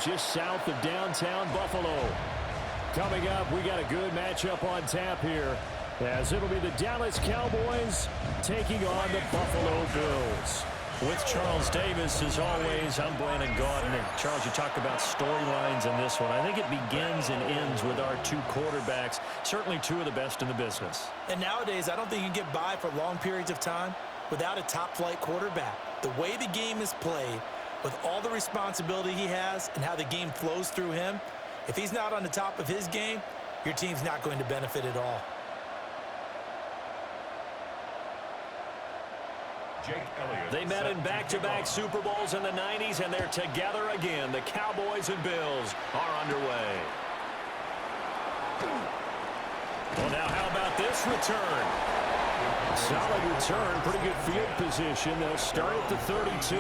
just south of downtown Buffalo. Coming up, we got a good matchup on tap here, as it'll be the Dallas Cowboys taking on the Buffalo Bills. With Charles Davis, as always, I'm Brandon Gaudin. And Charles, you talk about storylines in this one. I think it begins and ends with our two quarterbacks, certainly two of the best in the business. And nowadays, I don't think you can get by for long periods of time without a top-flight quarterback. The way the game is played, with all the responsibility he has and how the game flows through him, if he's not on the top of his game, your team's not going to benefit at all. They met in back-to-back Super Bowls in the 90s, and they're together again. The Cowboys and Bills are underway. Well, now how about this return? Solid return, pretty good field position. They'll start at the 32.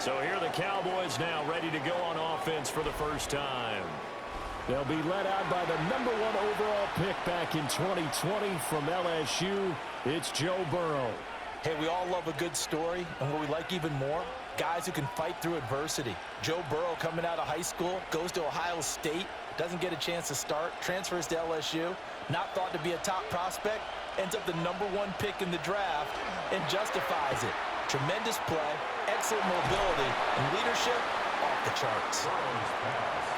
So here are the Cowboys now ready to go on offense for the first time. They'll be led out by the #1 overall pick back in 2020 from LSU. It's Joe Burrow. Hey, we all love a good story, and what we like even more, guys who can fight through adversity. Joe Burrow coming out of high school, goes to Ohio State, doesn't get a chance to start, transfers to LSU, not thought to be a top prospect, ends up the #1 pick in the draft, and justifies it. Tremendous play, excellent mobility, and leadership off the charts.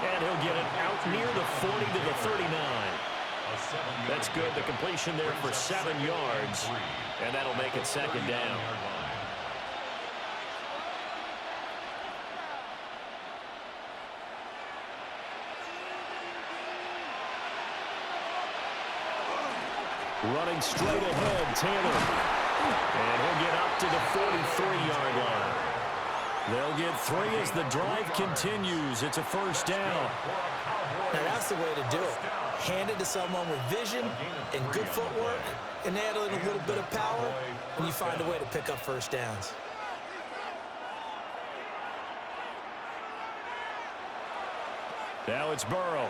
And he'll get it out near the 40 to the 39. That's good. The completion there for 7 yards. And that'll make it second down. Running straight ahead, Taylor. And he'll get up to the 43-yard line. They'll get 3 as the drive continues. It's a first down. Now that's the way to do it. Hand it to someone with vision and good footwork, and add a little bit of power, and you find a way to pick up first downs. Now it's Burrow.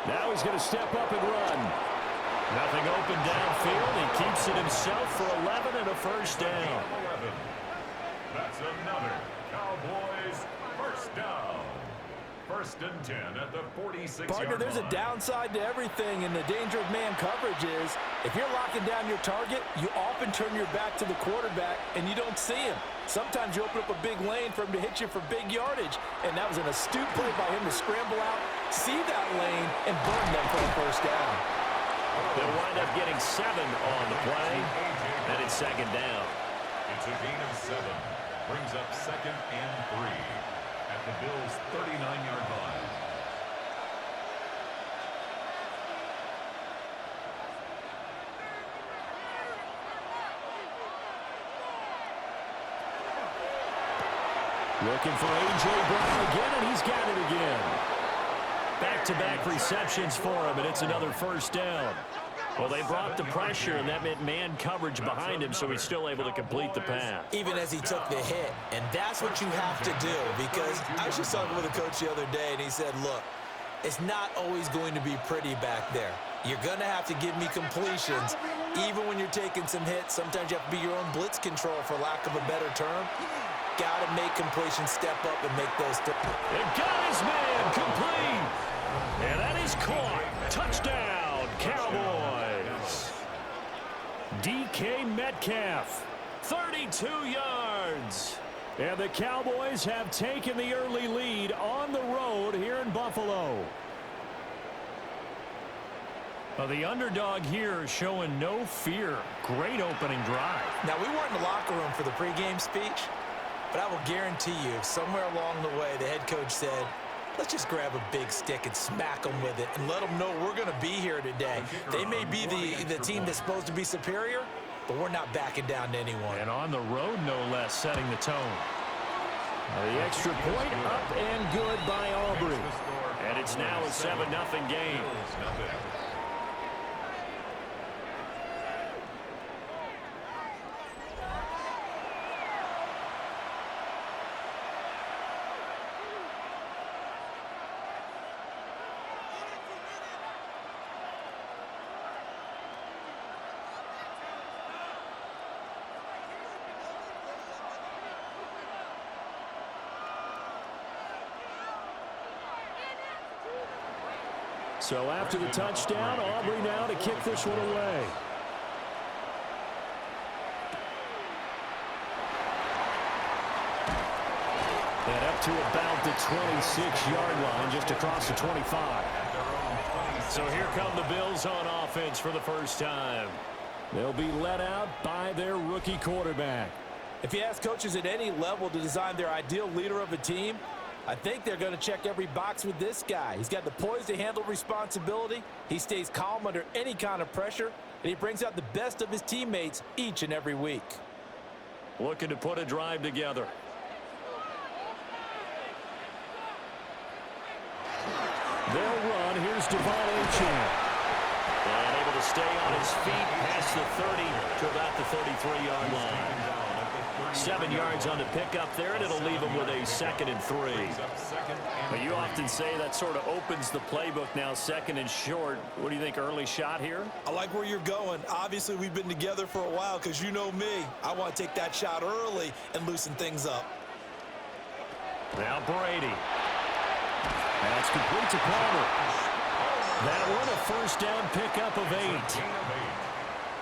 Now he's going to step up and run. Nothing open downfield. He keeps it himself for 11 and a first down. That's another Cowboys first down. 1st and 10 at the 46-yard line. Partner, there's a downside to everything, and the danger of man coverage is if you're locking down your target, you often turn your back to the quarterback, and you don't see him. Sometimes you open up a big lane for him to hit you for big yardage, and that was an astute play by him to scramble out, see that lane, and burn them for a first down. They'll wind up getting 7 on the play, and it's second down. It's a gain of 7. Brings up 2nd and 3 at the Bills' 39-yard line. Looking for A.J. Brown again, and he's got it again. Back-to-back receptions for him, and it's another first down. Well, they brought the pressure, and that meant man coverage behind him, so he's still able to complete the pass. Even as he took the hit, and that's what you have to do, because I was just talking with a coach the other day, and he said, look, it's not always going to be pretty back there. You're going to have to give me completions, even when you're taking some hits. Sometimes you have to be your own blitz control, for lack of a better term. Got to make completions step up and make those. And got his man complete. And that is caught. Touchdown, Cowboys. DK Metcalf, 32 yards. And the Cowboys have taken the early lead on the road here in Buffalo. Well, the underdog here is showing no fear. Great opening drive. Now, we weren't in the locker room for the pregame speech, but I will guarantee you, somewhere along the way, the head coach said, let's just grab a big stick and smack them with it and let them know we're going to be here today. They may be the team that's supposed to be superior, but we're not backing down to anyone. And on the road, no less, setting the tone. The extra point up and good by Aubrey. And it's now a 7-0 game. So after the touchdown, Aubrey now to kick this one away. And up to about the 26-yard line, just across the 25. So here come the Bills on offense for the first time. They'll be let out by their rookie quarterback. If you ask coaches at any level to design their ideal leader of a team, I think they're going to check every box with this guy. He's got the poise to handle responsibility. He stays calm under any kind of pressure, and he brings out the best of his teammates each and every week. Looking to put a drive together. They'll run. Here's Devon Achane. And able to stay on his feet past the 30 to about the 33-yard line. 7 yards on the pickup there, and it'll leave him with a 2nd and 3. But you often say that sort of opens the playbook now, 2nd and short. What do you think, early shot here? I like where you're going. Obviously, we've been together for a while because you know me. I want to take that shot early and loosen things up. Now Brady. That's complete to Palmer. That one a first down pickup of 8.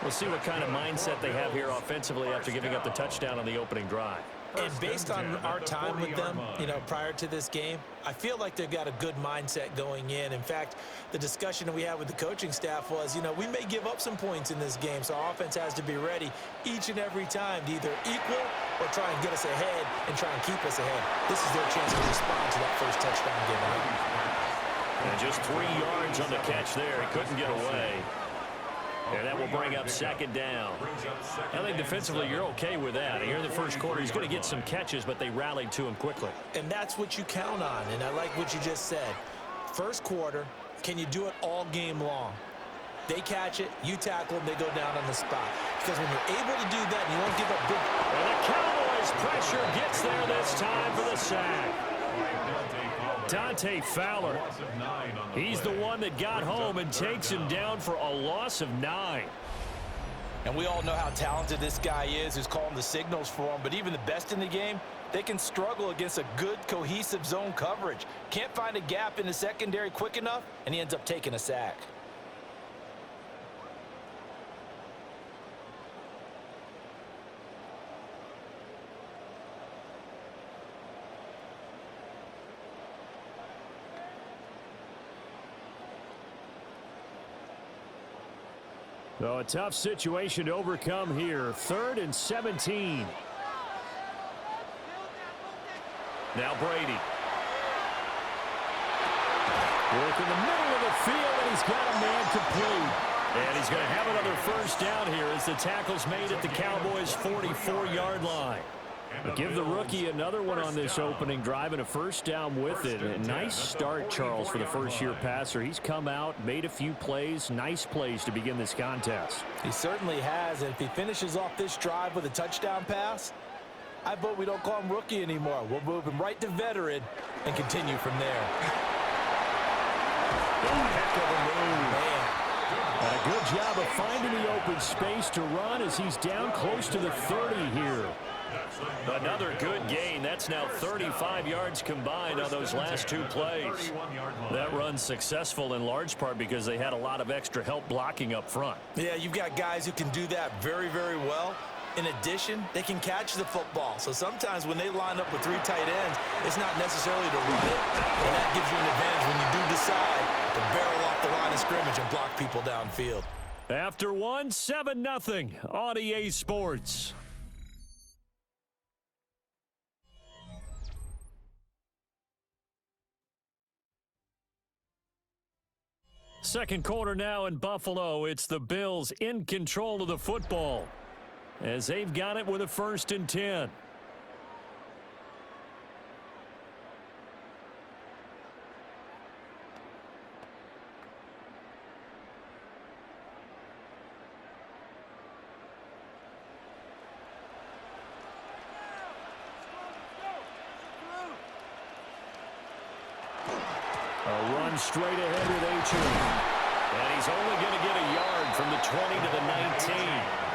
We'll see what kind of mindset they have here offensively after giving up the touchdown on the opening drive. And based on our time with them, prior to this game, I feel like they've got a good mindset going in. In fact, the discussion that we had with the coaching staff was, we may give up some points in this game, so our offense has to be ready each and every time to either equal or try and get us ahead and try and keep us ahead. This is their chance to respond to that first touchdown given up. And just 3 yards on the catch there. He couldn't get away. And that will bring up 2nd down. I think defensively you're okay with that. Here in the first quarter, he's going to get some catches, but they rallied to him quickly. And that's what you count on, and I like what you just said. First quarter, can you do it all game long? They catch it, you tackle them, they go down on the spot. Because when you're able to do that, you won't give up big. And the Cowboys pressure gets there this time for the sack. Dante Fowler, he's the one that got home and takes him down for a loss of 9. And we all know how talented this guy is who's calling the signals for him, but even the best in the game, they can struggle against a good, cohesive zone coverage. Can't find a gap in the secondary quick enough, and he ends up taking a sack. So a tough situation to overcome here. 3rd and 17. Now Brady. Work in the middle of the field, and he's got a man complete. And he's going to have another first down here as the tackle's made at the Cowboys' 44-yard line. Give the rookie another one on this opening drive and a first down with it. A nice start, Charles, for the first-year passer. He's come out, made a few plays, nice plays to begin this contest. He certainly has, and if he finishes off this drive with a touchdown pass, I vote we don't call him rookie anymore. We'll move him right to veteran and continue from there. Heck of a move. Man. And a good job of finding the open space to run as he's down close to the 30 here. Another good gain. That's now 35 yards combined on those last 2 plays. That run's successful in large part because they had a lot of extra help blocking up front. Yeah, you've got guys who can do that very, very well. In addition, they can catch the football. So sometimes when they line up with 3 tight ends, it's not necessarily to run it, and that gives you an advantage when you do decide to barrel off the line of scrimmage and block people downfield. After 1, 7-0 on EA Sports. Second quarter now in Buffalo. It's the Bills in control of the football as they've got it with a 1st and 10. A run straight ahead with Achane. And he's only going to get a yard from the 20 to the 19.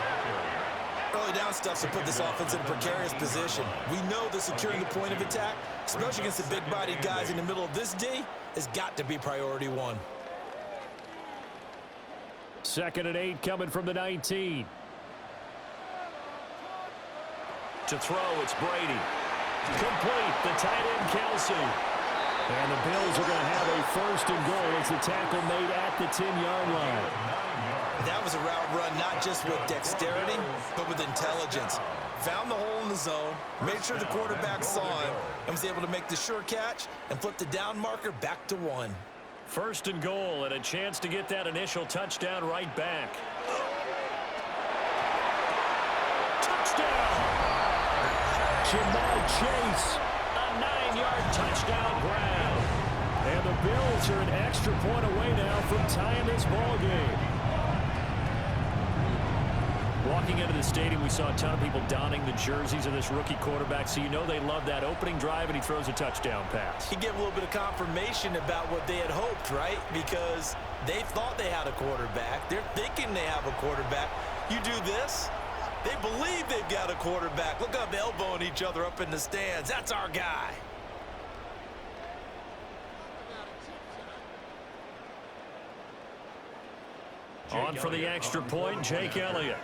Early down stuff to put this offense in a precarious position. We know that securing the point of attack, especially against the big-bodied guys in the middle of this D, has got to be priority 1. 2nd and 8 coming from the 19. To throw, it's Brady. Complete, the tight end, Kelsey. And the Bills are going to have a 1st and goal as the tackle made at the 10-yard line. That was a route run not just with dexterity, but with intelligence. Found the hole in the zone, made sure the quarterback saw him, and was able to make the sure catch and flip the down marker back to 1. 1st and goal, and a chance to get that initial touchdown right back. Touchdown! Jamar Chase. A 9-yard touchdown grab. And the Bills are an extra point away now from tying this ball game. Walking into the stadium, we saw a ton of people donning the jerseys of this rookie quarterback, so you know they love that opening drive, and he throws a touchdown pass. He gave a little bit of confirmation about what they had hoped, right? Because they thought they had a quarterback. They're thinking they have a quarterback. You do this, they believe they've got a quarterback. Look up, elbowing each other up in the stands. That's our guy. On for the extra point, Jake Elliott.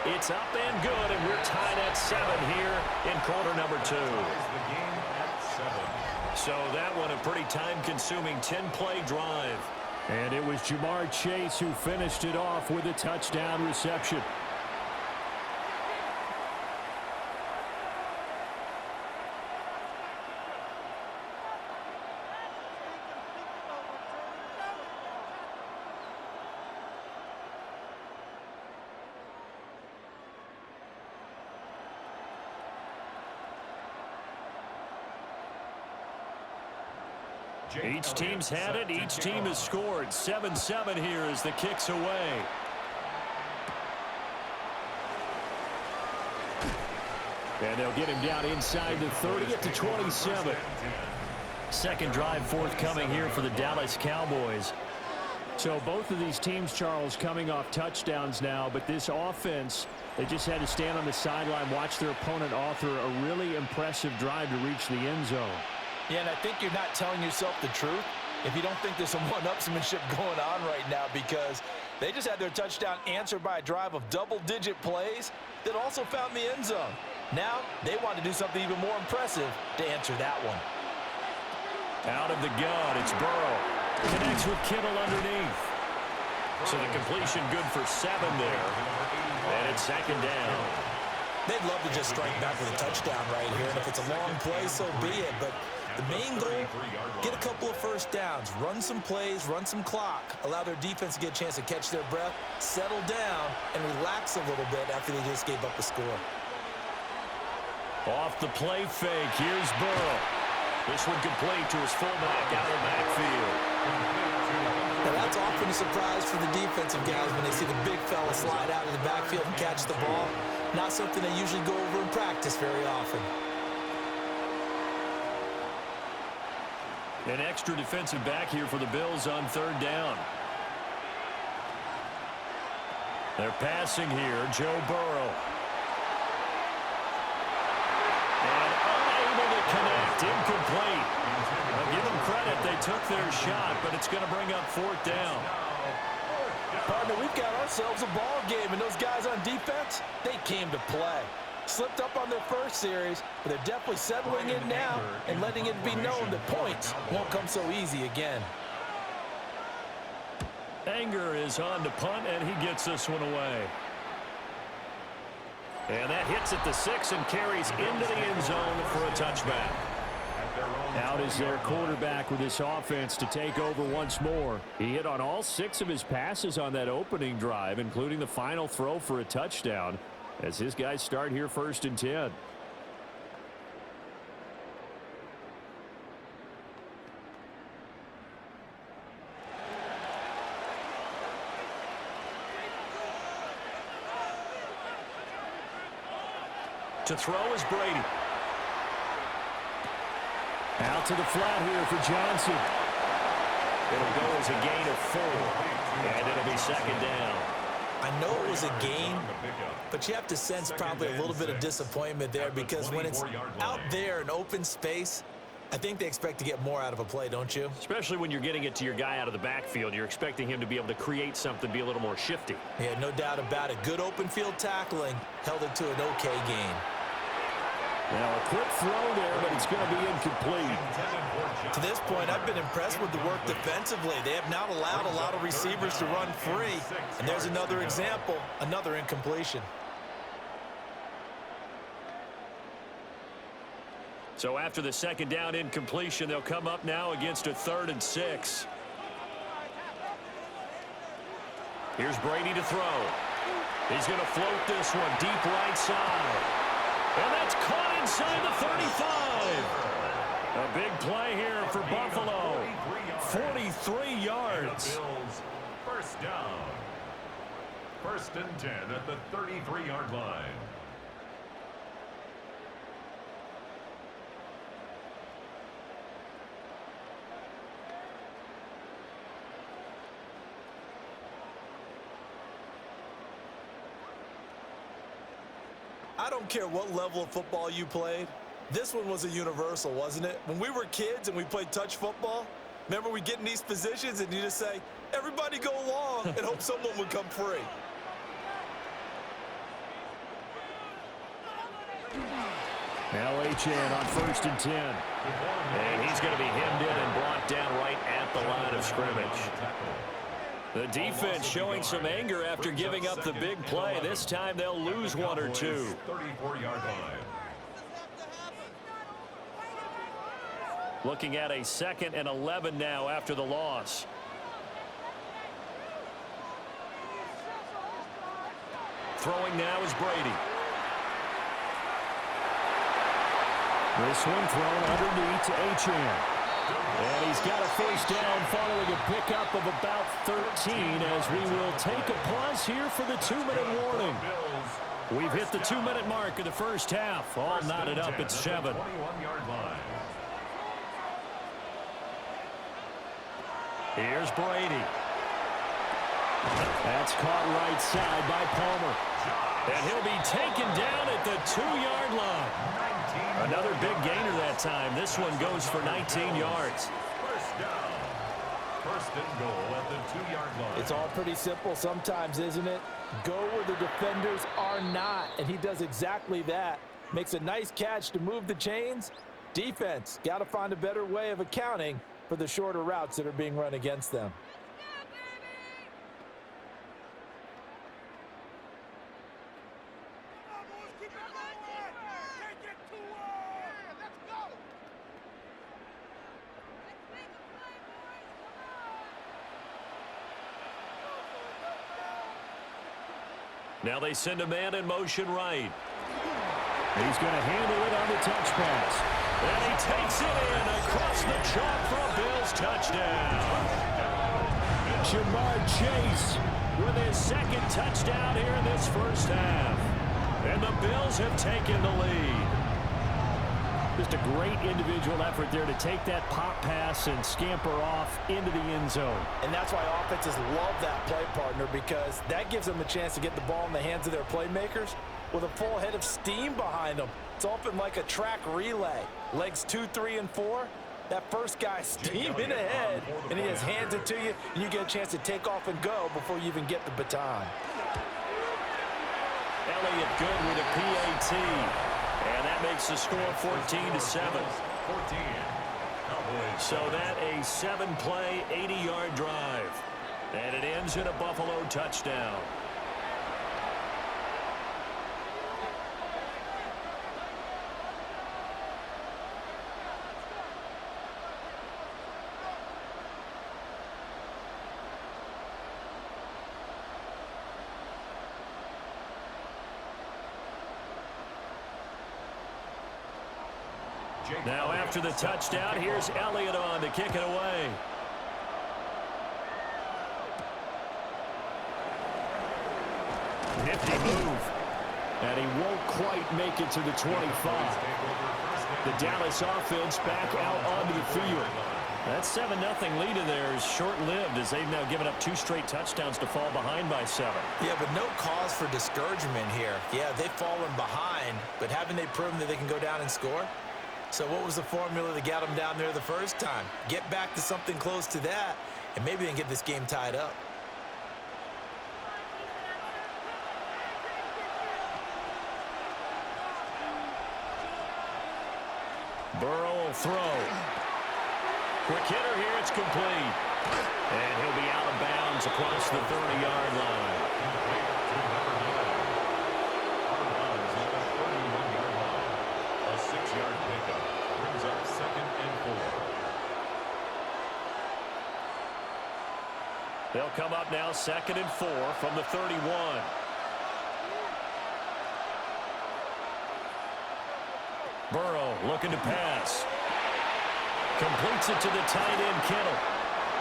It's up and good, and we're tied at 7 here in quarter number 2. So that one a pretty time-consuming 10-play drive. And it was Jamar Chase who finished it off with a touchdown reception. Each team's had it. Each team has scored. 7-7 here as the kick's away. And they'll get him down inside the 30 at the 27. Second drive forthcoming here for the Dallas Cowboys. So both of these teams, Charles, coming off touchdowns now, but this offense, they just had to stand on the sideline, watch their opponent author a really impressive drive to reach the end zone. Yeah, and I think you're not telling yourself the truth if you don't think there's some one-upsmanship going on right now, because they just had their touchdown answered by a drive of double-digit plays that also found the end zone. Now, they want to do something even more impressive to answer that one. Out of the gun, it's Burrow. Connects with Kittle underneath. So the completion good for 7 there. And it's 2nd down. They'd love to just strike back with a touchdown right here, and if it's a long play, so be it. But the main goal, get a couple of first downs, run some plays, run some clock, allow their defense to get a chance to catch their breath, settle down, and relax a little bit after they just gave up a score. Off the play fake, here's Burrow. This one complete to his fullback out of the backfield. Now that's often a surprise for the defensive guys when they see the big fella slide out of the backfield and catch the ball. Not something they usually go over in practice very often. An extra defensive back here for the Bills on 3rd down. They're passing here, Joe Burrow. And unable to connect, incomplete. I'll give them credit, they took their shot, but it's going to bring up 4th down. Partner, we've got ourselves a ball game, and those guys on defense, they came to play. Slipped up on their first series, but they're definitely settling in now and letting it be known that points won't come so easy again. Anger is on to punt, and he gets this one away. And that hits at the 6 and carries into the end zone for a touchback. Out is their quarterback with this offense to take over once more. He hit on all 6 of his passes on that opening drive, including the final throw for a touchdown, as his guys start here 1st and 10. To throw is Brady. Out to the flat here for Johnson. It'll go as a gain of 4, and it'll be 2nd down. I know it was a gain, but you have to sense probably a little bit of disappointment there, because when it's out there in open space, I think they expect to get more out of a play, don't you? Especially when you're getting it to your guy out of the backfield. You're expecting him to be able to create something, be a little more shifty. Yeah, no doubt about it. Good open field tackling held it to an okay gain. Now a quick throw there, but it's going to be incomplete. To this point, I've been impressed with the work defensively. They have not allowed a lot of receivers to run free. And there's another example, another incompletion. So after the second down incompletion, they'll come up now against a 3rd and 6. Here's Brady to throw. He's going to float this one deep right side. And that's caught inside the 35. A big play here for Buffalo. 43 yards. First down. 1st and 10 at the 33-yard line. I don't care what level of football you played. This one was a universal, wasn't it? When we were kids and we played touch football, remember we get in these positions and you just say, everybody go along and hope someone would come free. Now Achane on 1st and 10. And he's going to be hemmed in and brought down right at the line of scrimmage. The defense showing some anger after giving up the big play. This time they'll lose 1 or 2. 34-yard line. Looking at a 2nd and 11 now after the loss. Throwing now is Brady. This one thrown underneath to Achane. And he's got a 1st down following a pickup of about 13 as we will take a pause here for the 2-minute warning. We've hit the 2-minute mark of the first half. All knotted up at 7. 21-yard line. Here's Brady. That's caught right side by Palmer. And he'll be taken down at the 2-yard line. Another big gainer that time. This one goes for 19 yards. First down. 1st and goal at the 2-yard line. It's all pretty simple sometimes, isn't it? Go where the defenders are not, and he does exactly that. Makes a nice catch to move the chains. Defense, got to find a better way of accounting for the shorter routes that are being run against them. Now they send a man in motion right. He's going to handle it on the touch pass. And he takes it in across the chalk for a Bills touchdown. Jamar Chase with his 2nd touchdown here in this first half. And the Bills have taken the lead. Just a great individual effort there to take that pop pass and scamper off into the end zone. And that's why offenses love that play partner, because that gives them a chance to get the ball in the hands of their playmakers with a full head of steam behind them. It's often like a track relay. Legs 2, 3, and 4. That first guy's steaming ahead, and he just hands it to you, and you get a chance to take off and go before you even get the baton. Elliott good with a PAT. And that makes the score 14-7. 14. So that a 7-play, 80-yard drive. And it ends in a Buffalo touchdown. Now after the touchdown, here's Elliott on to kick it away. Nifty move. And he won't quite make it to the 25. The Dallas offense back out onto the field. That 7-0 lead in there is short-lived as they've now given up 2 straight touchdowns to fall behind by 7. Yeah, but no cause for discouragement here. Yeah, they've fallen behind, but haven't they proven that they can go down and score? So what was the formula that got them down there the first time? Get back to something close to that, and maybe then get this game tied up. Burrow will throw. Quick hitter here, it's complete. And he'll be out of bounds across the 30-yard line. A 6-yard pickup brings up 2nd and 4. They'll come up now 2nd and 4 from the 31. Burrow looking to pass. Completes it to the tight end, Kittle.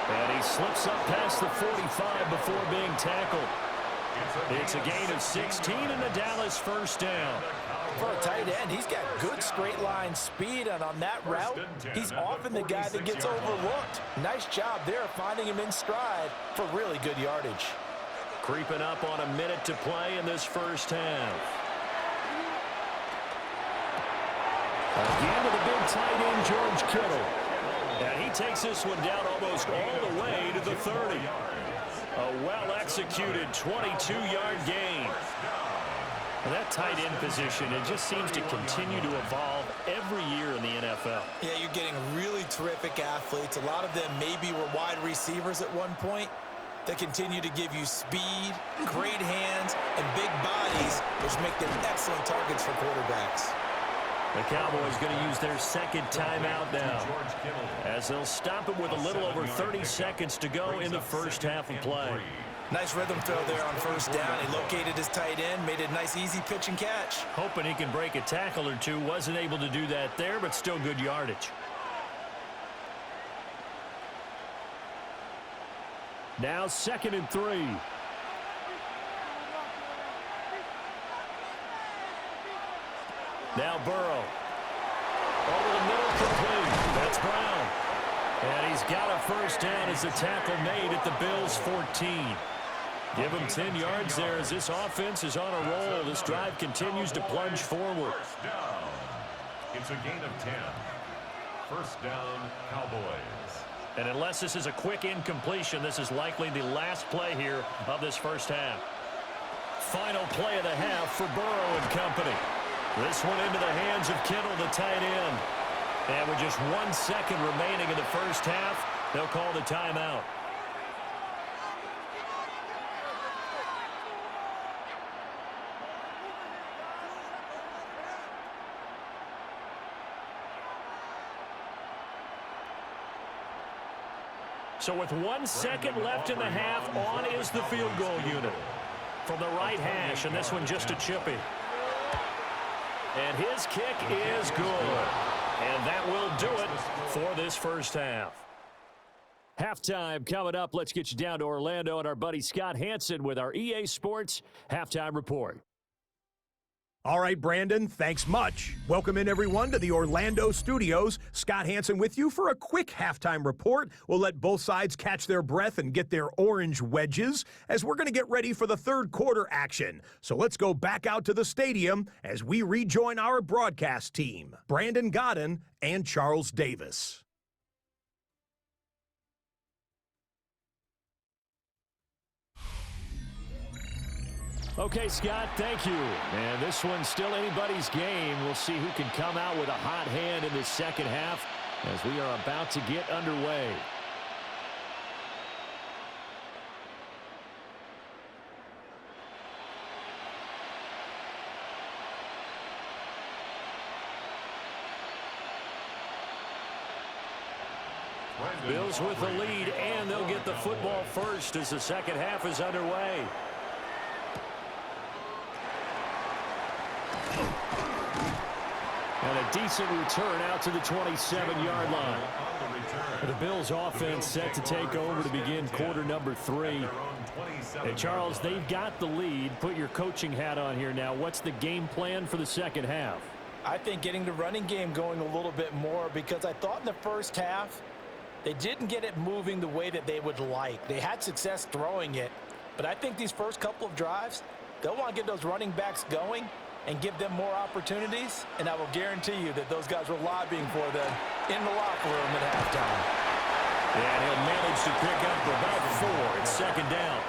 And he slips up past the 45 before being tackled. It's a gain of 16 and the Dallas first down. For a tight end, he's got good straight line speed, and on that route, he's often the guy that gets overlooked. Nice job there finding him in stride for really good yardage. Creeping up on a minute to play in this first half. Again to the big tight end, George Kittle. And he takes this one down almost all the way to the 30. A well-executed 22-yard gain. And that tight end position, it just seems to continue to evolve every year in the NFL. Yeah, you're getting really terrific athletes. A lot of them maybe were wide receivers at one point that continue to give you speed, great hands, and big bodies, which make them excellent targets for quarterbacks. The Cowboys going to use their second timeout now, as they'll stop it with a little over 30 seconds to go in the first half of play. Nice rhythm throw there on first down. He located his tight end, made a nice easy pitch and catch. Hoping he can break a tackle or two. Wasn't able to do that there, but still good yardage. Now 2nd and 3. Now Burrow. Over the middle, complete. That's Brown. And he's got a first down as the tackle made at the Bills' 14. Give him 10 yards there as this offense is on a roll. This drive continues to plunge forward. First down. It's a gain of 10. First down, Cowboys. And unless this is a quick incompletion, this is likely the last play here of this first half. Final play of the half for Burrow and company. This one into the hands of Kittle, the tight end. And with just 1 second remaining in the first half, they'll call the timeout. So with 1 second left in the half, on is the field goal unit. From the right hash, and this one just a chippy. And his kick is good. And that will do it for this first half. Halftime coming up. Let's get you down to Orlando and our buddy Scott Hansen with our EA Sports Halftime Report. All right, Brandon, thanks much. Welcome in, everyone, to the Orlando studios. Scott Hansen with you for a quick halftime report. We'll let both sides catch their breath and get their orange wedges as we're going to get ready for the third quarter action. So let's go back out to the stadium as we rejoin our broadcast team, Brandon Godden and Charles Davis. Okay, Scott, thank you. And this one's still anybody's game. We'll see who can come out with a hot hand in this second half as we are about to get underway. Bills with the lead, and they'll get the football first as the second half is underway. And a decent return out to the 27-yard line. The Bills offense set to take over to begin quarter number 3. And Charles, they've got the lead. Put your coaching hat on here now. What's the game plan for the second half? I think getting the running game going a little bit more, because I thought in the first half they didn't get it moving the way that they would like. They had success throwing it, but I think these first couple of drives, they'll want to get those running backs going and give them more opportunities, and I will guarantee you that those guys were lobbying for them in the locker room at halftime. And he'll manage to pick up about 4. It's second down.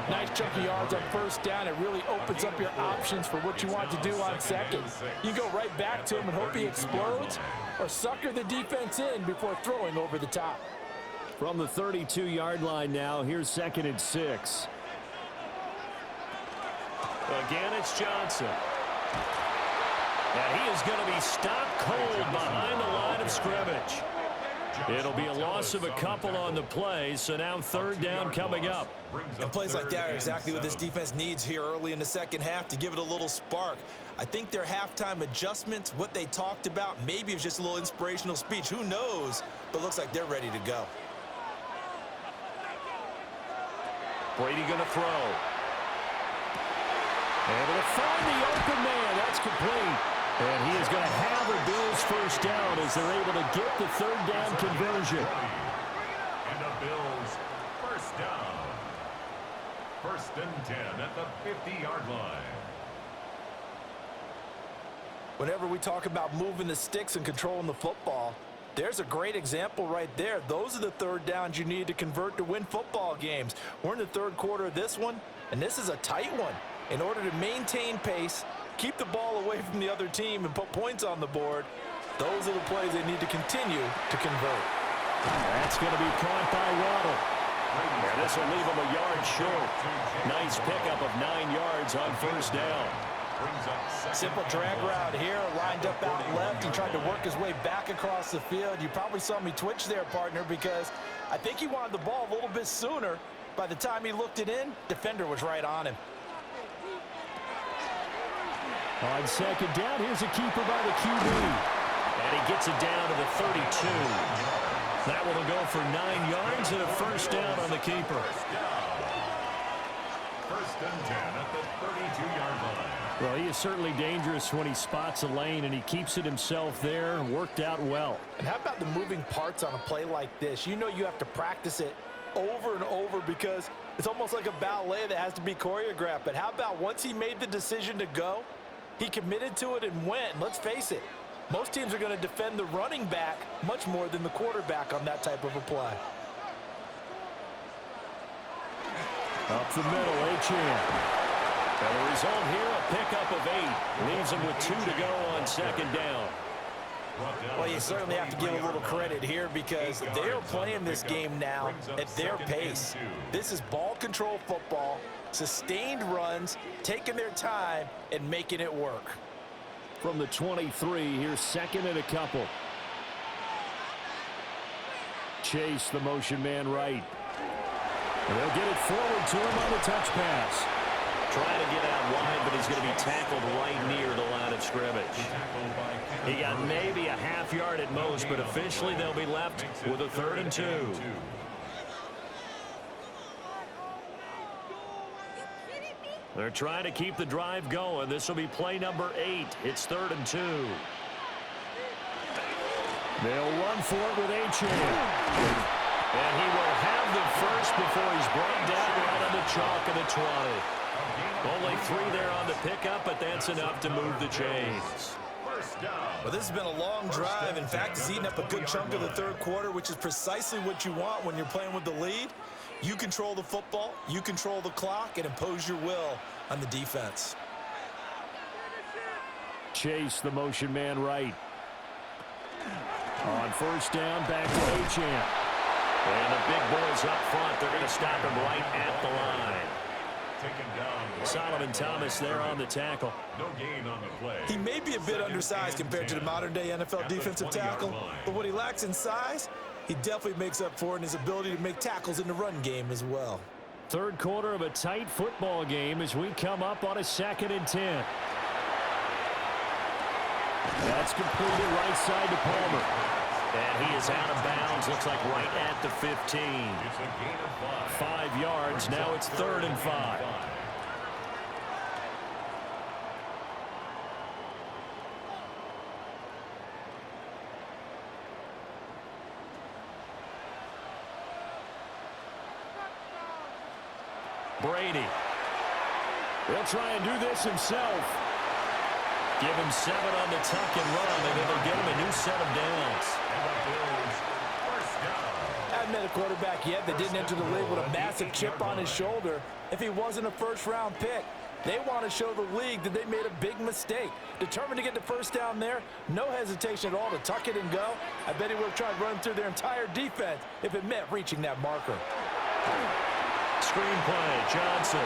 Nice chunky yards on first down. It really opens up your options for what you want to do on second. You go right back to him and hope he explodes, or sucker the defense in before throwing over the top. From the 32-yard line now, here's 2nd and 6. Again, it's Johnson. And he is going to be stopped cold behind the line of scrimmage. It'll be a loss of a couple on the play, so now 3rd down coming up. And plays like that are exactly what this defense needs here early in the second half to give it a little spark. I think their halftime adjustments, what they talked about, maybe it was just a little inspirational speech. Who knows? But looks like they're ready to go. Brady going to throw. Able to find the open man. That's complete. And he is going to have the Bills first down as they're able to get the 3rd down conversion. And the Bills first down. 1st and 10 at the 50-yard line. Whenever we talk about moving the sticks and controlling the football, there's a great example right there. Those are the 3rd downs you need to convert to win football games. We're in the 3rd quarter of this one, and this is a tight one. In order to maintain pace, keep the ball away from the other team, and put points on the board, those are the plays they need to continue to convert. That's going to be caught by Waddle. And this will leave him a yard short. Nice pickup of 9 yards on first down. Simple drag route here, lined up out left and tried to work his way back across the field. You probably saw me twitch there, partner, because I think he wanted the ball a little bit sooner. By the time he looked it in, defender was right on him. On 2nd down, here's a keeper by the QB. And he gets it down to the 32. That one will go for 9 yards and a first down on the keeper. 1st and 10 at the 32-yard line. Well, he is certainly dangerous when he spots a lane, and he keeps it himself there. Worked out well. And how about the moving parts on a play like this? You know you have to practice it over and over because it's almost like a ballet that has to be choreographed. But how about once he made the decision to go, he committed to it and went. And let's face it, most teams are going to defend the running back much more than the quarterback on that type of a play. Up the middle, Achane. And the result here, a pickup of 8. Leaves him with 2 to go on 2nd down. Well, you certainly have to give a little credit here because they're playing this game now at their pace. This is ball control football, sustained runs, taking their time and making it work. From the 23, here's 2nd and a couple. Chase, the motion man right. And they'll get it forward to him on the touch pass. Trying to get out wide, but he's going to be tackled right near the line of scrimmage. He got maybe a half yard at most, but officially they'll be left with a 3rd and 2. They're trying to keep the drive going. This will be play number 8. It's 3rd and 2. They'll run for it with Achane. And he will have the first before he's brought down right on the chalk of the 20. Only 3 there on the pickup, but that's enough to move the chains. Well, this has been a long drive. In fact, it's eaten up a good chunk of the 3rd quarter, which is precisely what you want when you're playing with the lead. You control the football, you control the clock, and impose your will on the defense. Chase, the motion man right. On first down, back to Achane. And the big boys up front, they're going to stop him right at the line. Solomon Thomas there on the tackle. No gain on the play. He may be a bit undersized compared to the modern-day NFL defensive tackle, but what he lacks in size, he definitely makes up for in his ability to make tackles in the run game as well. 3rd quarter of a tight football game as we come up on a 2nd and 10. That's completed right side to Palmer. And he is out of bounds, looks like right at the 15. It's a gain of 5. 5 yards, now it's 3rd and 5. Brady. He'll try and do this himself. Give him 7 on the tuck and run, and it'll get him a new set of downs. I haven't met a quarterback yet that didn't enter the league with a massive chip on his shoulder if he wasn't a first-round pick. They want to show the league that they made a big mistake. Determined to get the first down there, no hesitation at all to tuck it and go. I bet he would have tried running through their entire defense if it meant reaching that marker. Screen play, Johnson.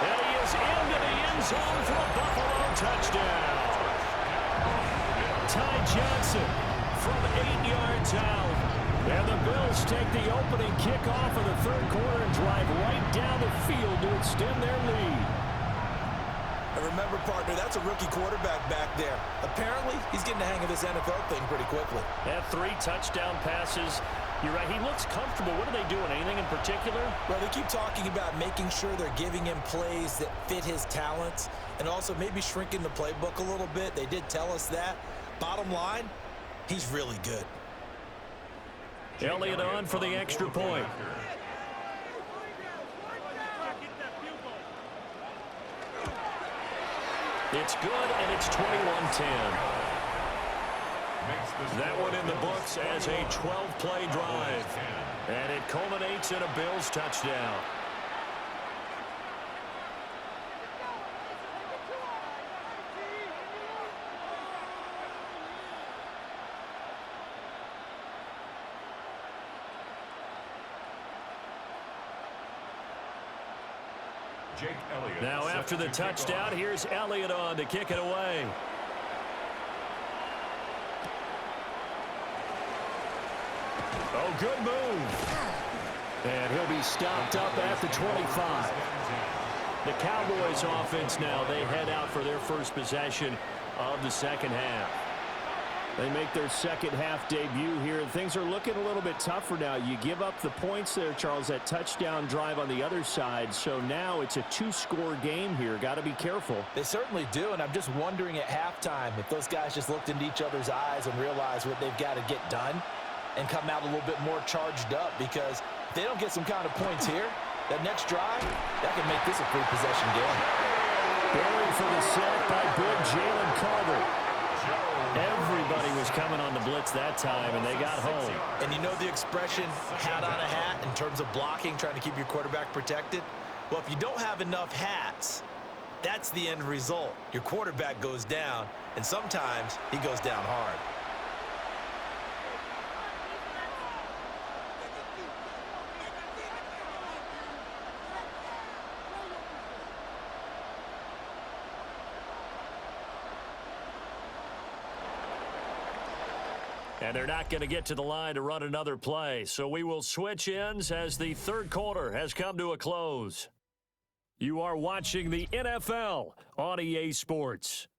And he is into the end zone for a Buffalo touchdown. Ty Johnson from 8 yards out. And the Bills take the opening kickoff of the third quarter and drive right down the field to extend their lead. And remember, partner, that's a rookie quarterback back there. Apparently, he's getting the hang of this NFL thing pretty quickly. Had 3 touchdown passes. You're right, he looks comfortable. What are they doing? Anything in particular? Well, they keep talking about making sure they're giving him plays that fit his talents and also maybe shrinking the playbook a little bit. They did tell us that. Bottom line, he's really good. Elliott on for the extra point. It's good, and it's 21-10. That one in the books as a 12-play drive. And it culminates in a Bills touchdown. Now after the touchdown, here's Elliott on to kick it away. Oh, good move. And he'll be stopped up at the 25. The Cowboys offense now, they head out for their first possession of the second half. They make their second half debut here, and things are looking a little bit tougher now. You give up the points there, Charles, that touchdown drive on the other side. So now it's a 2-score game here. Got to be careful. They certainly do, and I'm just wondering at halftime if those guys just looked into each other's eyes and realized what they've got to get done and come out a little bit more charged up, because if they don't get some kind of points here, that next drive, that can make this a three-possession game. Buried for the sack by big Jalen Carter. Everybody was coming on the blitz that time, and they got home. And you know the expression, hat on a hat, in terms of blocking, trying to keep your quarterback protected? Well, if you don't have enough hats, that's the end result. Your quarterback goes down, and sometimes he goes down hard. And they're not going to get to the line to run another play. So we will switch ends as the third quarter has come to a close. You are watching the NFL on EA Sports.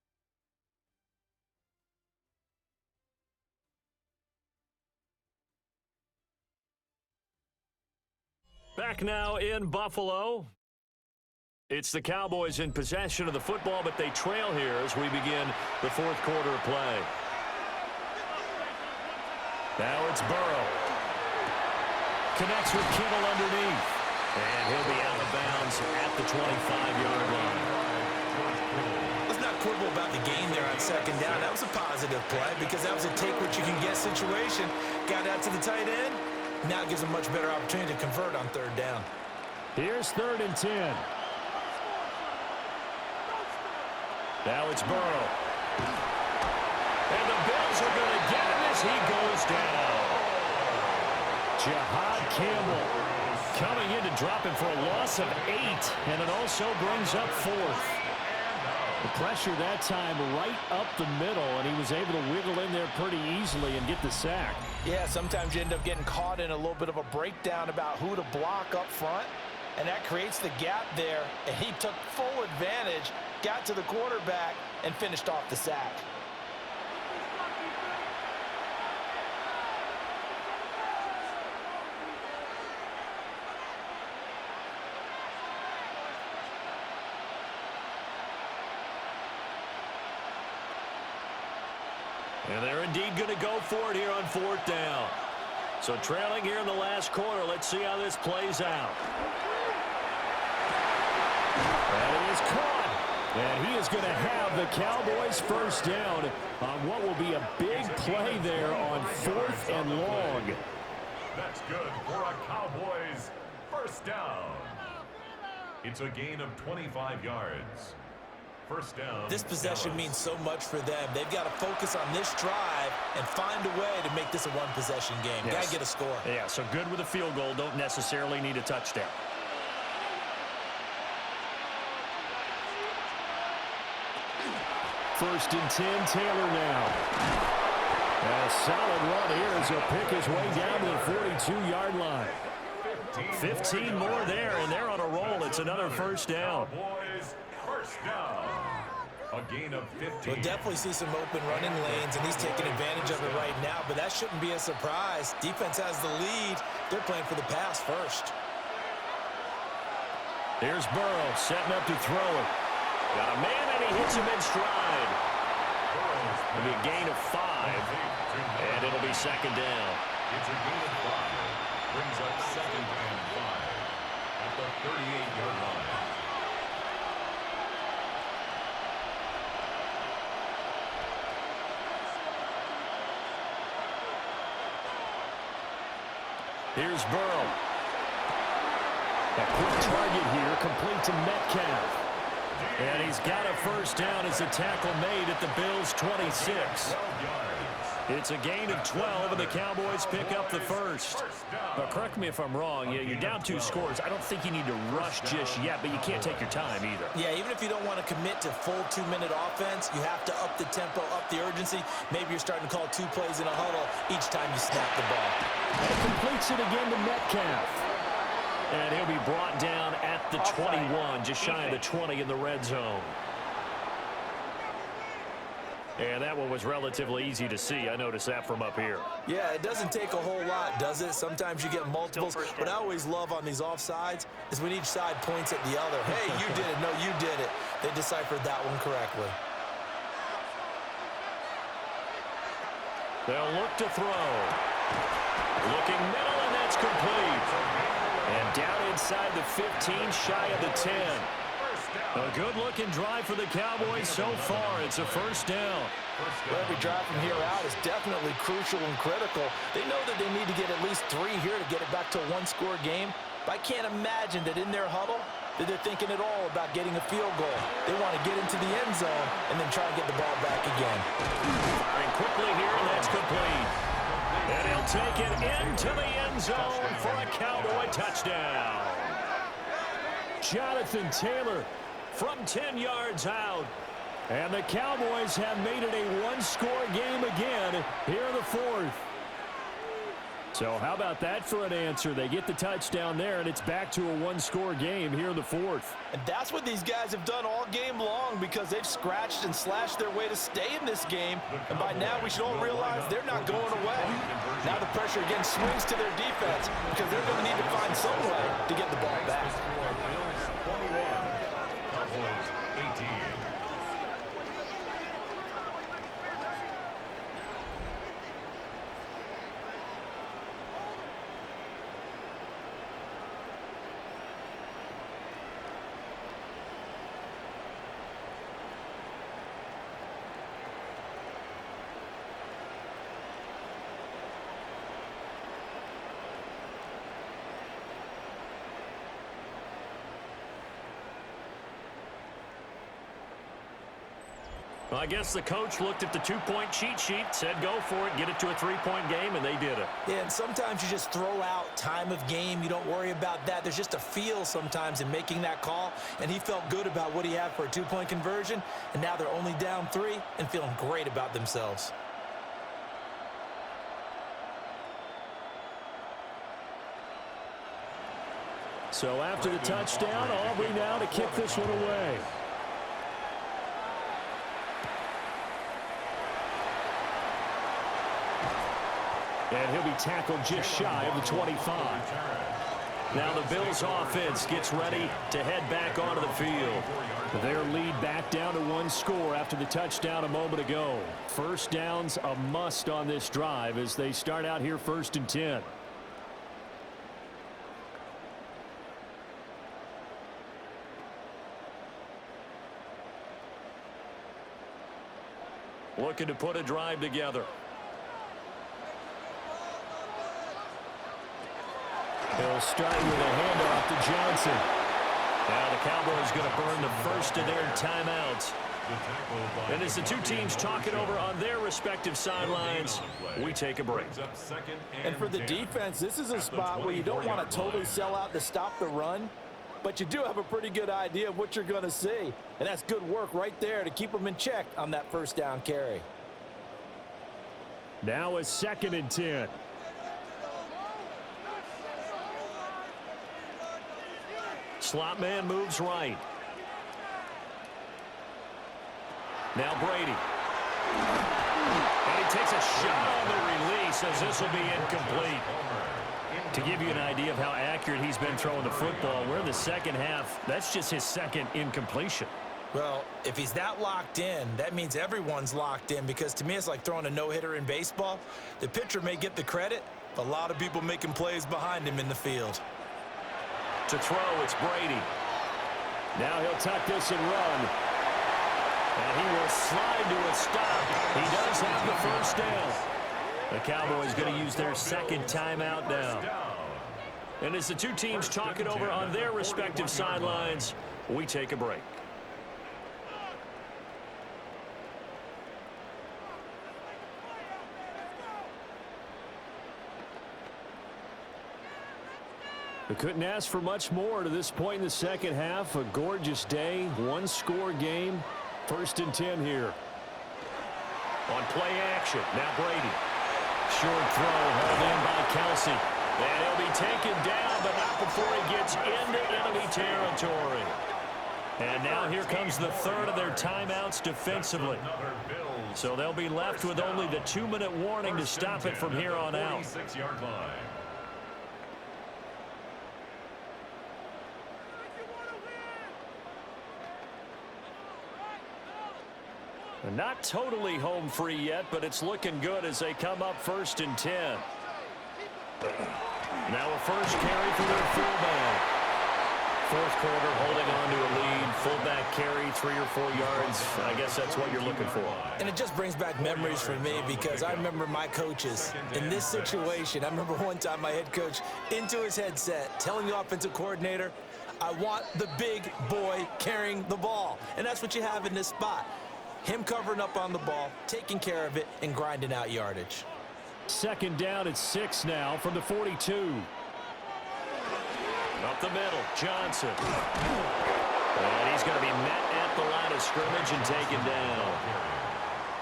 Back now in Buffalo. It's the Cowboys in possession of the football, but they trail here as we begin the fourth quarter of play. Now it's Burrow. Connects with Kittle underneath. And he'll be out of bounds at the 25-yard line. Let's not quibble about the game there on second down. That was a positive play because that was a take-what-you-can-get situation. Got out to the tight end. Now it gives him a much better opportunity to convert on third down. Here's 3rd and 10. Now it's Burrow. And the Bills are going to get him as he goes down. Jahad Campbell coming in to drop him for a loss of 8, and it also brings up 4th. The pressure that time right up the middle, and he was able to wiggle in there pretty easily and get the sack. Yeah, sometimes you end up getting caught in a little bit of a breakdown about who to block up front, and that creates the gap there, and he took full advantage, got to the quarterback, and finished off the sack. And they're indeed going to go for it here on 4th down. So trailing here in the last quarter. Let's see how this plays out. And it is caught. And he is going to have the Cowboys first down on what will be a big play there on 4th and long. That's good for a Cowboys first down. It's a gain of 25 yards. First down. This possession means so much for them. They've got to focus on this drive and find a way to make this a one-possession game. Got to get a score. Yeah, so good with a field goal. Don't necessarily need a touchdown. First and 10, Taylor now. A solid run here as he'll pick his way down to the 42-yard line. 15 more there, and they're on a roll. It's another first down. Cowboys first down. A gain of 15. We'll definitely see some open running lanes, and he's taking advantage of it right now, but that shouldn't be a surprise. Defense has the lead. They're playing for the pass first. Here's Burrow setting up to throw it. Got a man, and he hits him in stride. It'll be a gain of 5, and it'll be second down. It's a gain of 5. Brings up second and 5 at the 38-yard line. Here's Burrow. A quick target here, complete to Metcalf. And he's got a first down as a tackle made at the Bills' 26. It's a gain of 12, and the Cowboys pick up the first. But correct me if I'm wrong. Yeah, you're down 2 scores. I don't think you need to rush just yet, but you can't take your time either. Yeah, even if you don't want to commit to full 2-minute offense, you have to up the tempo, up the urgency. Maybe you're starting to call 2 plays in a huddle each time you snap the ball. And completes it again to Metcalf. And he'll be brought down at the 21, just shy of the 20 in the red zone. And that one was relatively easy to see. I noticed that from up here. Yeah, it doesn't take a whole lot, does it? Sometimes you get multiples. What I always love on these offsides is when each side points at the other. Hey, you did it. No, you did it. They deciphered that one correctly. They'll look to throw. Looking middle, and that's complete. And down inside the 15, shy of the 10. A good-looking drive for the Cowboys so far. It's a first down. Well, every drive from here out is definitely crucial and critical. They know that they need to get at least 3 here to get it back to a 1-score game. But I can't imagine that in their huddle that they're thinking at all about getting a field goal. They want to get into the end zone and then try and get the ball back again. Firing quickly here, and that's complete. And he'll take it into the end zone for a Cowboy touchdown. Jonathan Taylor from 10 yards out. And the Cowboys have made it a 1-score game again here in the 4th. So how about that for an answer? They get the touchdown there, and it's back to a 1-score game here in the 4th. And that's what these guys have done all game long because they've scratched and slashed their way to stay in this game. And by now we should all realize they're not going away. Now the pressure again swings to their defense because they're going to need to find some way to get the ball back. Cowboys 18. Well, I guess the coach looked at the 2-point cheat sheet, said go for it, get it to a 3-point game, and they did it. Yeah, and sometimes you just throw out time of game. You don't worry about that. There's just a feel sometimes in making that call, and he felt good about what he had for a 2-point conversion, and now they're only down 3 and feeling great about themselves. So after the touchdown, Aubrey now to kick this one away. And he'll be tackled just shy of the 25. Now the Bills offense gets ready to head back onto the field. Their lead back down to 1 score after the touchdown a moment ago. First down's a must on this drive as they start out here 1st and 10. looking to put a drive together. He'll start with a handoff to Johnson. Now the Cowboys going to burn the first of their timeouts. And as the two teams talk it over on their respective sidelines, we take a break. And for the defense, this is a spot where you don't want to totally sell out to stop the run, but you do have a pretty good idea of what you're going to see. And that's good work right there to keep them in check on that first down carry. Now a 2nd and 10. Slot man moves right. Now Brady. And he takes a shot on the release as this will be incomplete. To give you an idea of how accurate he's been throwing the football, we're in the second half. That's just his second incompletion. Well, if he's that locked in, that means everyone's locked in, because to me it's like throwing a no-hitter in baseball. The pitcher may get the credit, but a lot of people making plays behind him in the field. To throw, it's Brady. Now he'll tuck this and run. And he will slide to a stop. He does have the first down. The Cowboys going to use their second timeout now. And as the two teams talk it over on their respective sidelines, we take a break. We couldn't ask for much more to this point in the second half. A gorgeous day, one-score game. 1st and 10 here. On play action, now Brady. Short throw, held in by Kelsey. And he'll be taken down, but not before he gets into enemy territory. And now here comes the third of their timeouts defensively. So they'll be left with only the 2-minute warning to stop it from here on out. Not totally home free yet, but it's looking good as they come up 1st and 10. Now a first carry for their fullback. 4th quarter, holding on to a lead. Fullback carry, 3 or 4 yards. I guess that's what you're looking for. And it just brings back memories for me, because I remember my coaches in this situation. I remember one time my head coach into his headset telling the offensive coordinator, I want the big boy carrying the ball. And that's what you have in this spot. Him covering up on the ball, taking care of it, and grinding out yardage. 2nd down at 6 now from the 42. Up the middle, Johnson. And he's going to be met at the line of scrimmage and taken down.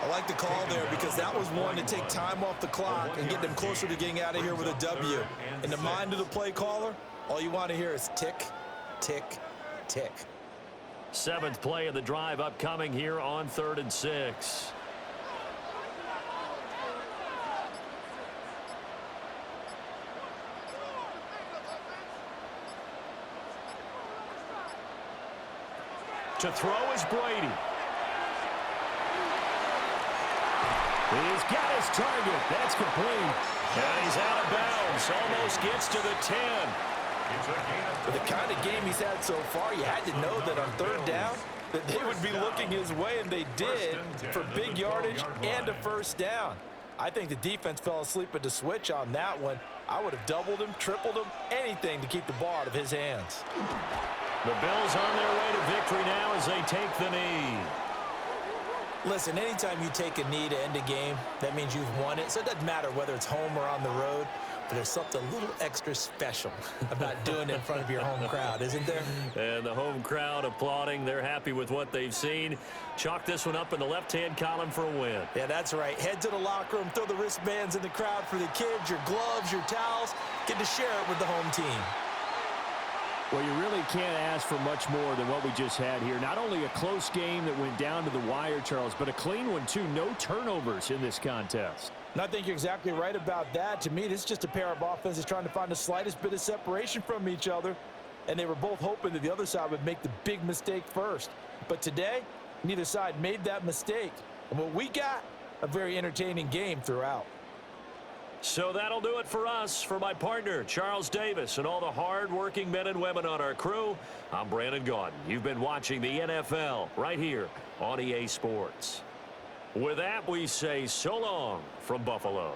I like the call there, because that was one to take time off the clock and get them closer to getting out of here with a W. In the mind of the play caller, all you want to hear is tick, tick, tick. 7th play of the drive upcoming here on 3rd and 6. To throw is Brady. He's got his target. That's complete. And he's out of bounds. Almost gets to the 10. For the kind of game he's had so far, you had to know that on 3rd down that they would be looking his way, and they did, for big yardage and a first down. I think the defense fell asleep at the switch on that one. I would have doubled him, tripled him, anything to keep the ball out of his hands. The Bills on their way to victory now as they take the knee. Listen, anytime you take a knee to end a game, that means you've won it. So it doesn't matter whether it's home or on the road. But there's something a little extra special about doing it in front of your home crowd, isn't there? And the home crowd applauding. They're happy with what they've seen. Chalk this one up in the left-hand column for a win. Yeah, that's right. Head to the locker room, throw the wristbands in the crowd for the kids, your gloves, your towels. Get to share it with the home team. Well, you really can't ask for much more than what we just had here. Not only a close game that went down to the wire, Charles, but a clean one, too. No turnovers in this contest. And I think you're exactly right about that. To me, this is just a pair of offenses trying to find the slightest bit of separation from each other. And they were both hoping that the other side would make the big mistake first. But today, neither side made that mistake. And what we got, a very entertaining game throughout. So that'll do it for us. For my partner, Charles Davis, and all the hard-working men and women on our crew, I'm Brandon Gaudin. You've been watching the NFL right here on EA Sports. With that, we say so long from Buffalo.